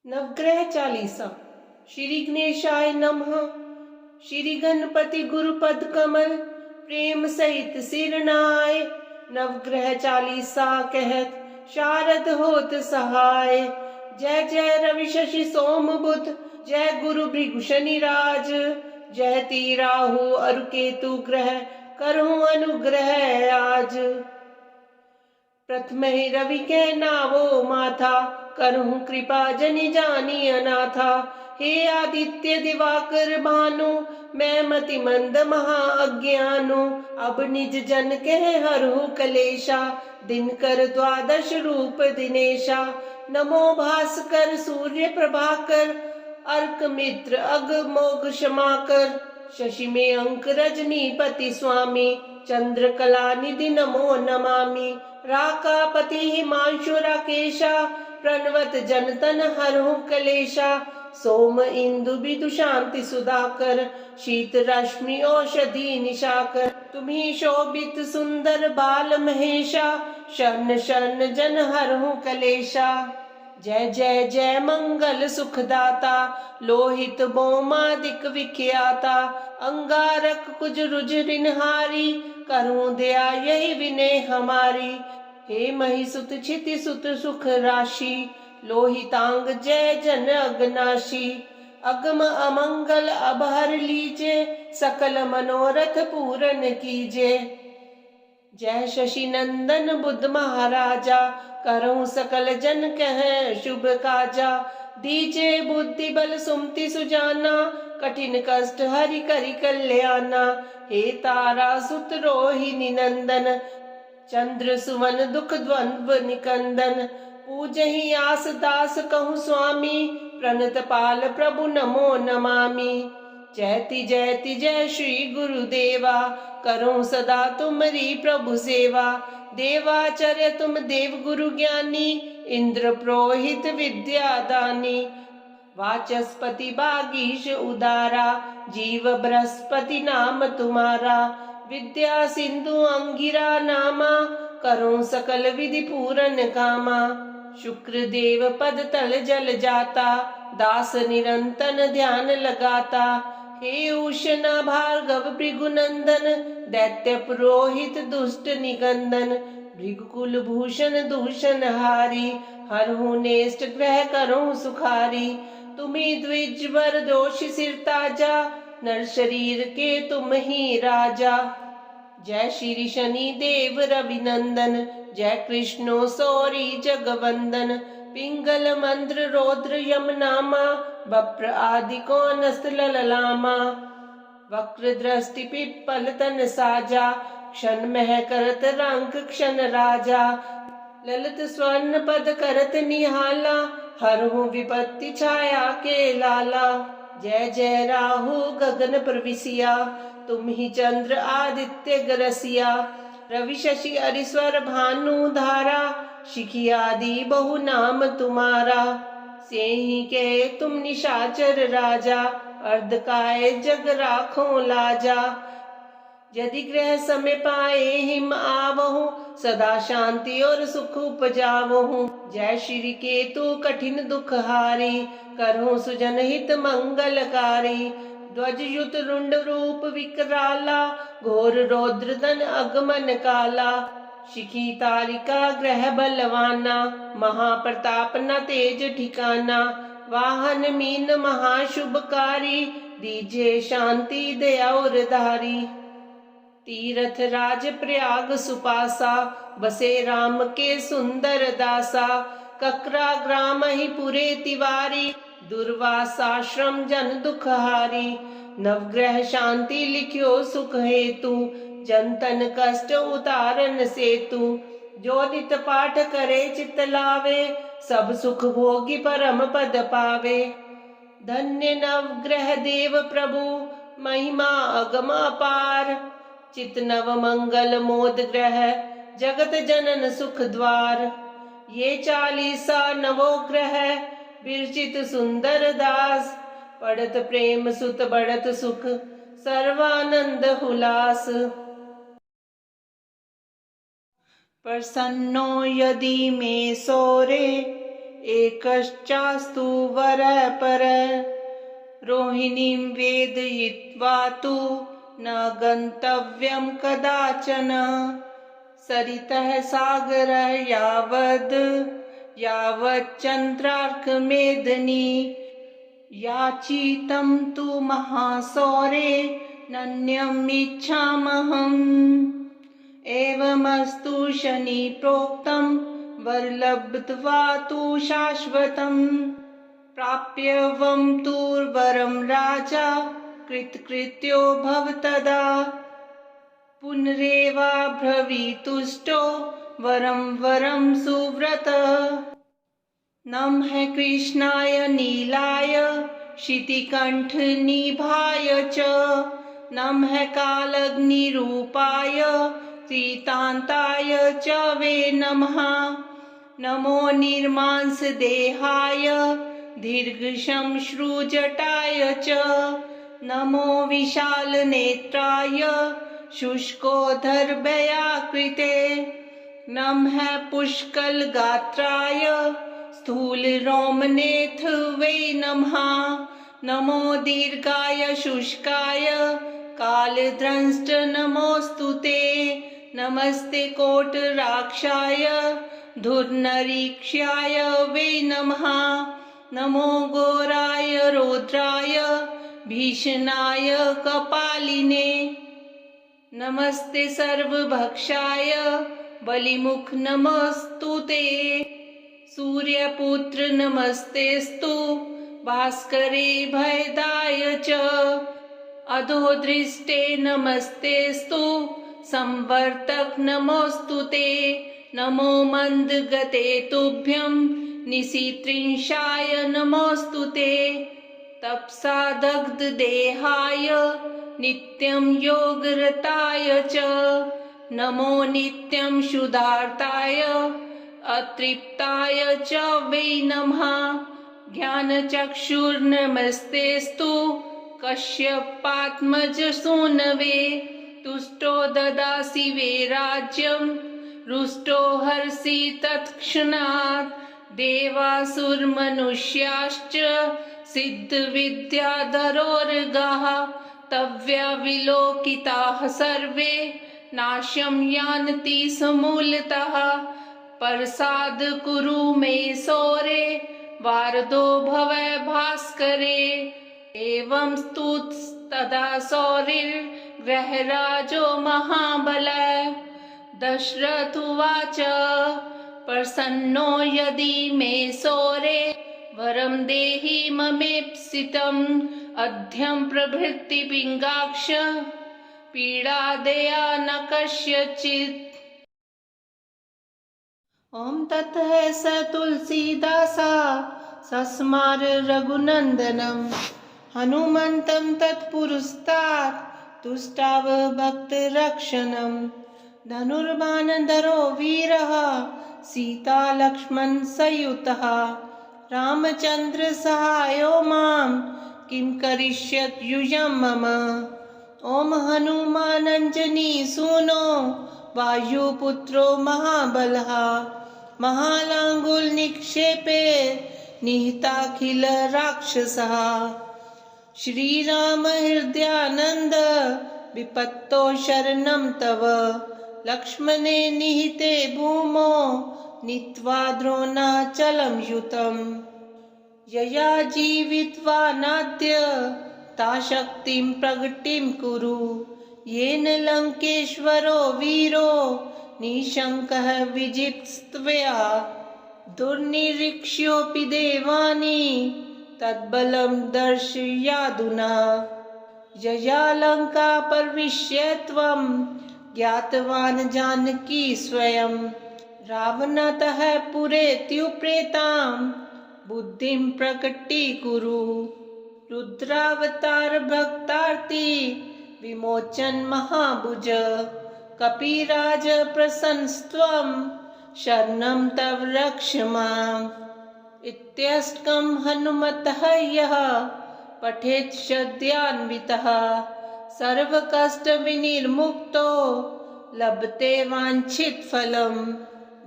नवग्रह चालीसा। श्री गणेशाय नमः। श्री गणपति गुरुपद कमल प्रेम सहित सिरनाय। नवग्रह चालीसा कहत शारद होत सहाय। जय जय रवि शशि सोम बुध, जय गुरु भृगु शनि राज। जय ती राहु अरु केतु ग्रह, करहूं अनुग्रह आज। प्रथम ही रवि के नावो माथा, करहूं कृपा जनि जानी अनाथा। हे आदित्य दिवाकर भानु, मैं मति मंद महा अज्ञानु। अब निज जन कह हरहु कलेशा, दिनकर द्वादश रूप दिनेशा। नमो भास्कर सूर्य प्रभाकर, अर्क मित्र अग मोघ क्षमाकर। शशि में अंक रजनीपति स्वामी, चंद्र कला निधि नमो नमामि। राकापति हिमांशु राकेशा, प्रणवत जनतन हरहु कलेशा। सोम इंदु बिदु शांति सुधाकर, शीत रश्मि औषधि निशाकर। तुम्ही शोभित सुंदर बाल महेशा, शरण शरण जन हरहु कलेशा। जय जय जय मंगल सुखदाता, लोहित बोमादिक विख्याता। अंगारक कुज रुज ऋणहारी, करूं दया यही विनय हमारी। हे महिसुत क्षिति सुत सुख राशि, लोहितांग जय जन अगनाशी। अगम अमंगल अब हर लीजे, सकल मनोरथ पूरन कीजे। जय शशि नंदन बुद्ध महाराजा, करहूं सकल जन कह शुभ काजा। दीजे बुद्धि बल सुमति सुजाना, कठिन कष्ट हरि करि कल्याणा। हे तारा सुत रोहिणी नंदन, चंद्र सुवन दुख द्वंद्व निकंदन। पूजहि आस दास कहूं स्वामी, प्रणत पाल प्रभु नमो नमामि। जयति जयति जय श्री गुरुदेवा, करूं सदा तुमरी प्रभु सेवा। देवाचर्य तुम देव गुरु ज्ञानी, इंद्र पुरोहित विद्या दानी। वाचस्पति बागीश उदारा, जीव बृहस्पति नाम तुम्हारा। विद्या सिंधु अंगिरा नामा, करूं सकल विधि पूरन कामा। शुक्र देव पद तल जल जाता, दास निरंतन ध्यान लगाता। हे उषना भार्गव भृगुनंदन, दैत्य पुरोहित दुष्ट निकंदन। भृगुकुल भूषण दूषण हारी, हरहु नेष्ट ग्रह करहु सुखारी। तुम्ही द्विजवर दोष सिर ताजा, नर शरीर के तुम ही राजा। जय श्री शनि देव रविनंदन, जय कृष्णो सौरी जगवंदन। पिंगल मंद्र रौद्र यम नामा, बप्र आदि को नस्त लललामा। वक्र दृष्टि पिप्पल तन साजा, क्षण मह करत रंक क्षण राजा। ललित स्वर्ण पद करत निहाला, हरहु विपत्ति छाया के लाला। जय जय राहु गगन प्रविशिया, तुम ही चंद्र आदित्य गरसिया। रवि शशि अरिस्वर भानु धारा, शिखी आदि बहु नाम तुम्हारा। सेहि के तुम निशाचर राजा, अर्धकाय जग राखो लाजा। यदि ग्रह समय पाए हिम आवहु, सदा शांति और सुख उपजावहु। जय श्री केतु कठिन दुख हारी, करहु सुजन हित मंगलकारी। ध्वज युत रुंड रूप विकराला, घोर रौद्र दन अगमन काला। शिखी तारिका ग्रह बलवाना, महाप्रताप न तेज ठिकाना। वाहन मीन महाशुभकारी, दीजे शांति दया और धारी। तीरथ राज प्रयाग सुपासा, बसे राम के सुंदर दासा। ककरा ग्राम ही पुरे तिवारी, दुर्वासाश्रम जन दुखहारी। नवग्रह शांति लिख्यो सुख हेतु, जनतन कष्ट उतारन सेतु। जो नित पाठ करे चित लावे, सब सुख भोगी परम पद पावे। धन्य नवग्रह देव प्रभु, महिमा अगम अपार। चित नव मंगल मोद ग्रह, जगत जनन सुख द्वार। ये चालीसा नवो ग्रह, विरचित सुंदर दास। पढ़त प्रेम सुत बढ़त सुख, सर्वानंद हुलास। प्रसन्नो यदि मे सौरे, एकश्चास्तु वरः परः। रोहिणीं वेदयित्वा तु न गन्तव्यं कदाचन। सरितः सागरः यावच्चन्द्रार्कमेदिनी। याचितं तु महासौरे नन्यमिच्छामहम्। एवमस्तु शनि प्रोक्तं वरलब्ध्वा तु शाश्वतम्। प्राप्यवं तु वरं राजा कृतकृत्यो भवतदा। पुनरेवाब्रवीतुष्टो वरं सुव्रतः। नमः कृष्णाय नीलाय शितिकण्ठनिभाय च। नमः कालग्निरूपाय त्रितान्ताय च वे नमः। नमो निर्मांसदेहाय दीर्घश्मश्रुजटाय च। नमो विशालनेत्राय शुष्कोदरव्याकृते। नमः पुष्कलगात्राय स्थूलरोमनेथवे नमः। नमो दीर्घाय शुष्काय कालद्रष्ट नमोऽस्तु ते। नमस्ते कोटराक्षाय धुर्नरीक्षाय वे नमः। नमो घोराय रौद्राय भीषणाय कपालिने। नमस्ते सर्वभक्षाय बलिमुख नमोऽस्तु ते। सूर्यपुत्र नमस्तेस्तु भास्करे भयदाय च। अधोदृष्टे नमस्तेस्तु संवर्तक नमोऽस्तु ते। नमो मन्दगते तुभ्यं निशित्रिंशाय नमोऽस्तु ते। तपसा दग्धदेहाय नित्यं योगरताय च। नमो नित्यं शुद्धार्ताय अतृप्ताय च वै नमः। ज्ञानचक्षुर्नमस्तेस्तु कश्यपात्मजसूनवे। तुष्टो ददासि वे राज्यं रुष्टो हरसि तत्क्षणात्। देवासुरमनुष्याश्च सिद्धविद्याधरोर्गाः तव्या विलोकिताः सर्वे नाशं यान्ति समूलतः। प्रसाद कुरु मे सौरे वारदो भव भास्करे। एवं स्तुतस्तदा सौरिर्गृहराजो महाबलः। दशरथोवाच प्रसन्नो यदि मे सौरे वरं देहि ममेप्सितम्। अध्यं प्रभृति पिङ्गाक्ष पीडादया न कस्यचित्। ॐ ततः स तुलसीदासा सस्मार रघुनन्दनं। हनुमन्तं तत्पुरस्तात् तुष्टाव भक्तरक्षणं। धनुर्बाणधरो वीरः सीता लक्ष्मण संयुतः। रामचन्द्र सहायो मां किं करिष्यत् युजं मम। ॐ हनुमानञ्जनी सूनो वायुपुत्रो महाबलः। महालाङ्गुलनिक्षेपे निहताखिल राक्षसः। श्रीराम हृदयानन्द विपत्तो शरणं तव। लक्ष्मणे निहिते भूमौ नीत्वा द्रोणाचलं युतम्। यया जीवित्वा नाद्य ता शक्तिं प्रगटिं कुरु। येन लङ्केश्वरो वीरो निःशङ्कः विजित्स्त्वया। दुर्निरीक्ष्योऽपि देवानि तद्बलं दर्शयादुना। यया लङ्का प्रविश्य त्वं ज्ञातवान् जानकी स्वयं। रावणतः पुरेत्युप्रेतां बुद्धिं प्रकटीकुरु। रुद्रावतार भक्तार्ति विमोचन महाभुज। कपिराज प्रसन्नस्त्वं शरणं तव रक्ष माम्। इत्यष्टकं हनुमतः यः पठेत् सद्यान्वितः सर्वकष्टविनिर्मुक्तो लभते वाञ्छितफलम्।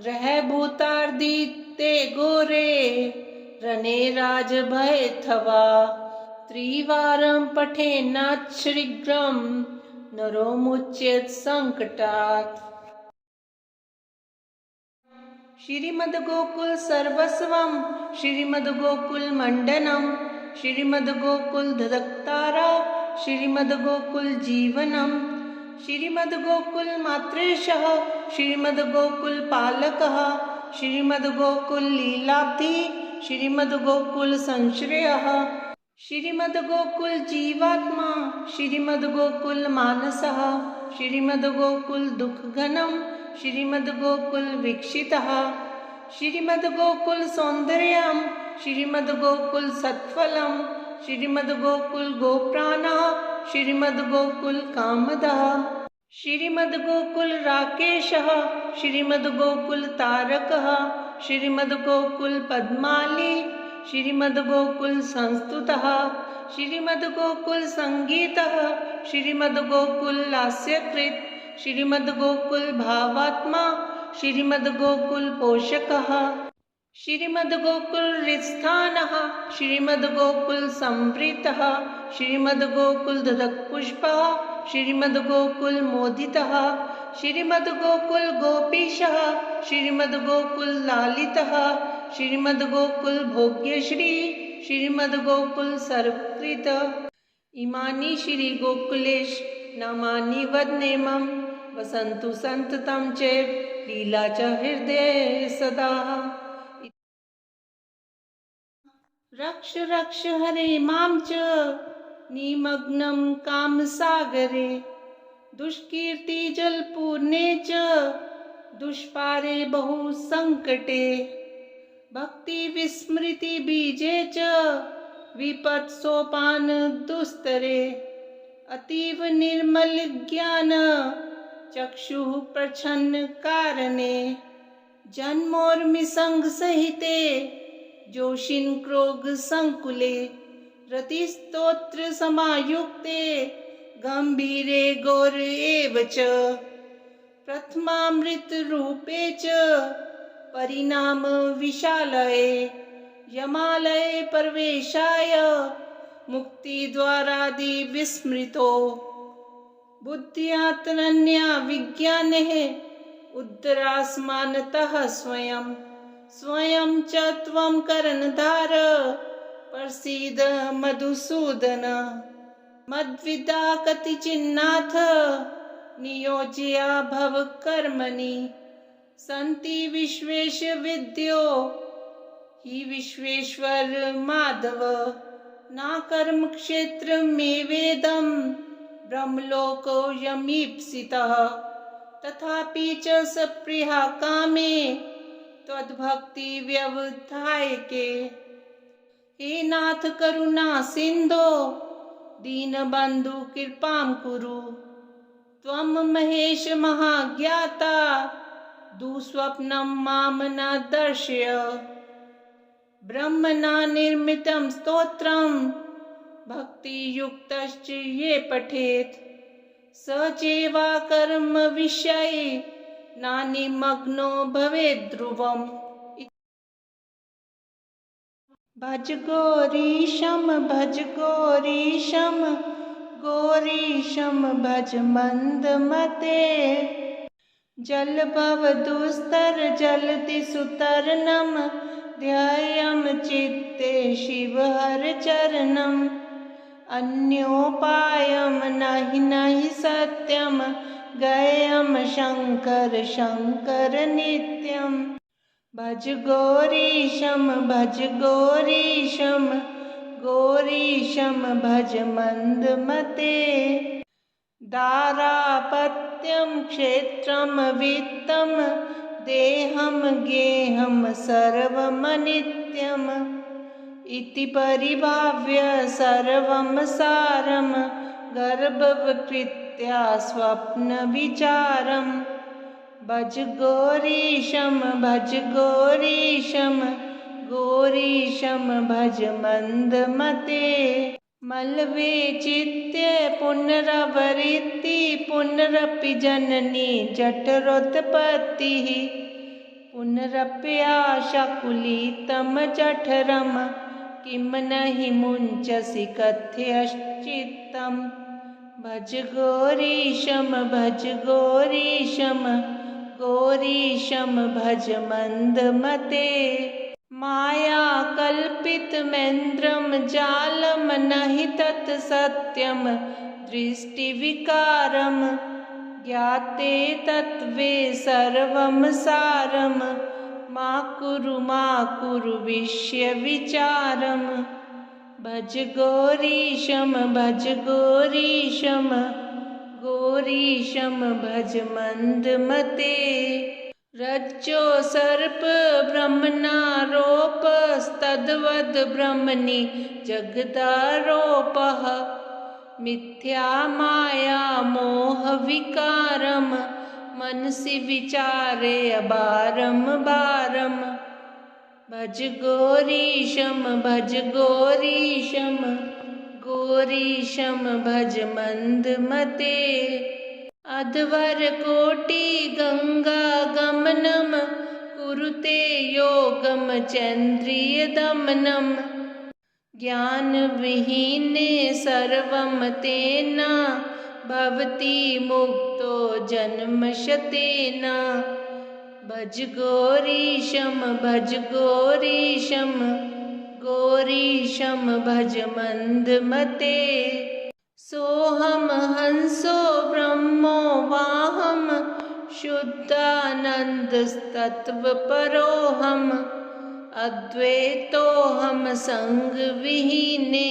ग्रहभूतार्दिते ते घोरे रणे राजभय थवा त्रिवारं पठेन्नाथ शीघ्रं नरो मुच्येत संकटात्। श्रीमद् गोकुल सर्वस्वं श्रीमद् गोकुल मंडनम श्रीमद् गोकुल धदक्तारा श्रीमद् गोकुल जीवनम श्रीमद् गोकुल मात्रेशः श्रीमद् गोकुल पालकः श्रीमद् गोकुल लीलाब्धि श्रीमद् गोकुल संश्रयः श्रीमद् गोकुल जीवात्मा श्रीमद् गोकुल मानसः श्रीमद् गोकुल दुःखघनम श्रीमद् गोकुल वीक्षितः श्रीमद् गोकुल सौंदर्यम श्रीमद् गोकुल सत्फलम श्रीमद् गोकुल गोप्राणः श्रीमद् गोकुल कामदः श्रीमद् गोकुल राकेशः श्रीमद् गोकुल तारकः श्रीमद् गोकुल पद्माली श्रीमद् गोकुल संस्तुतः श्रीमद् गोकुल संगीतः श्रीमद् गोकुल लास्यकृत श्रीमद् गोकुल भावात्मा श्रीमद् गोकुल पोषकः श्रीमद् गोकुल हृत्स्थानः श्रीमद् गोकुल संवृतः श्रीमद् गोकुल ददक्पुष्पः श्रीमद् गोकुल मोदितः श्रीमद् गोकुल गोपीशः श्रीमद् गोकुल लालितः श्रीमद् गोकुल भोग्यश्री श्रीमद् गोकुल सर्वकृत इमानि श्री गोकुलेश नामानि वदनेमं वसन्तु सन्ततं च लीला च हृदये सदा। रक्ष रक्ष हरे मां च निमग्नं कामसागरे दुष्कीर्ति जलपूर्णे च दुष्पारे बहु संकटे भक्ति विस्मृति बीजे च विपत् सोपान दुस्तरे अतीव निर्मल ज्ञान चक्षुः प्रच्छन्न कारणे जन्मोर्मि संग सहिते जोशिन क्रोग संकुले रतिस्तोत्र समायुक्ते गंभीरे गौर एव च प्रथमामृत रूपे च परिणाम विशालये यमालये प्रवेशाय मुक्ति द्वारादि विस्मृतो बुद्धिया तनन्या विज्ञानेः उद्धरास्मानतः स्वयं स्वयं च त्वं कर्णधार प्रसीद मधुसूदन मद्विदा कतिचिन्नाथ नियोज्या भव कर्मणि सन्ति विश्वेश विद्यो हि विश्वेश्वर माधव ना कर्म क्षेत्र में वेदम ब्रह्मलोको यमीप्सितः तथापि च सप्रिया कामे त्वद्भक्ति व्यवधायके हे नाथ करुणा सिंधो दीनबंधु कृपां कुरु त्वं महेश महाज्ञाता दुःस्वप्नं मां न दर्शय ब्रह्मणा निर्मितं स्तोत्रं भक्तियुक्तश्च ये पठेत् स चैवा कर्म विषये नानिमग्नो भवेत् ध्रुवम्। भज गौरीशं गौरीशं भज मंदमते जलभव दुस्तर जलति सुतरणं ध्यायं चित्ते शिवहर चरणम् अन्योपायं नहि सत्यं गयं शंकर शंकर नित्यं भज गौरीशं गौरीशं भज मंदमते दारापत्यं क्षेत्रं वित्तं देहं गेहं सर्वमनित्यम् इति परिभाव्य सर्वं सारं गर्भवकृत्या स्वप्नविचारम् भज गौरीशं गौरीशं भज मंदमते मल्वे चित्ते पुनरवृत्ति पुनरपि जननी जठरोत्पत्तिः पुनरप्याशकुलितं जठरं किं नहि मुञ्चसि कथयश्चित्तम् भज गौरीशं भज गौरीशं गौरीशं भज मन्दमते माया कल्पितमेन्द्रं जालं नहि तत् सत्यं दृष्टिविकारं ज्ञाते तत्त्वे सर्वं सारं मा कुरु विषयविचारम् भज गौरीशं भज गौरीशं गौरीशं भज मन्दमते रज्जो सर्प ब्रह्मणारोपस्तद्वद् ब्रह्मणि जगदारोपः मिथ्या माया मोहविकारं मनसि विचारे बारं बारम् भज गौरीशं भज गौरीशं गौरीशं भज मन्दमते अध्वरकोटि गङ्गा गमनं कुरुते योगं चन्द्रियदमनं ज्ञानविहीने सर्वं तेन भवति मुक्तो जन्मशतेन भज गौरीशं भज गौरीशं गौरीशं भज मन्दमते सोऽहं हंसो ब्रह्मो वाहं शुद्धानन्दस्तत्त्वपरोऽहम् अद्वैतोऽहं सङ्गविहीने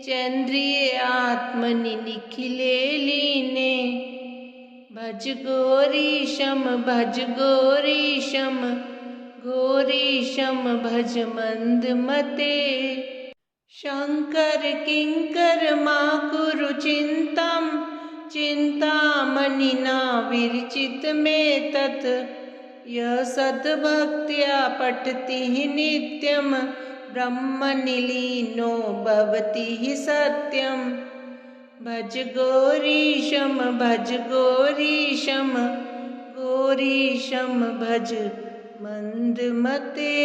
चन्द्रिये आत्मनि निखिले लीने भज गौरीशं भज गौरीशं गौरीशं भज मन्दमते शङ्कर किङ्कर मा कुरु चिन्तां चिन्तामणिना विरचितमेतत् यः सद्भक्त्या पठति नित्यं ब्रह्मनिलीनो भवति सत्यं भज गौरीशं भज गौरीशं गौरीशं भज मन्दमते।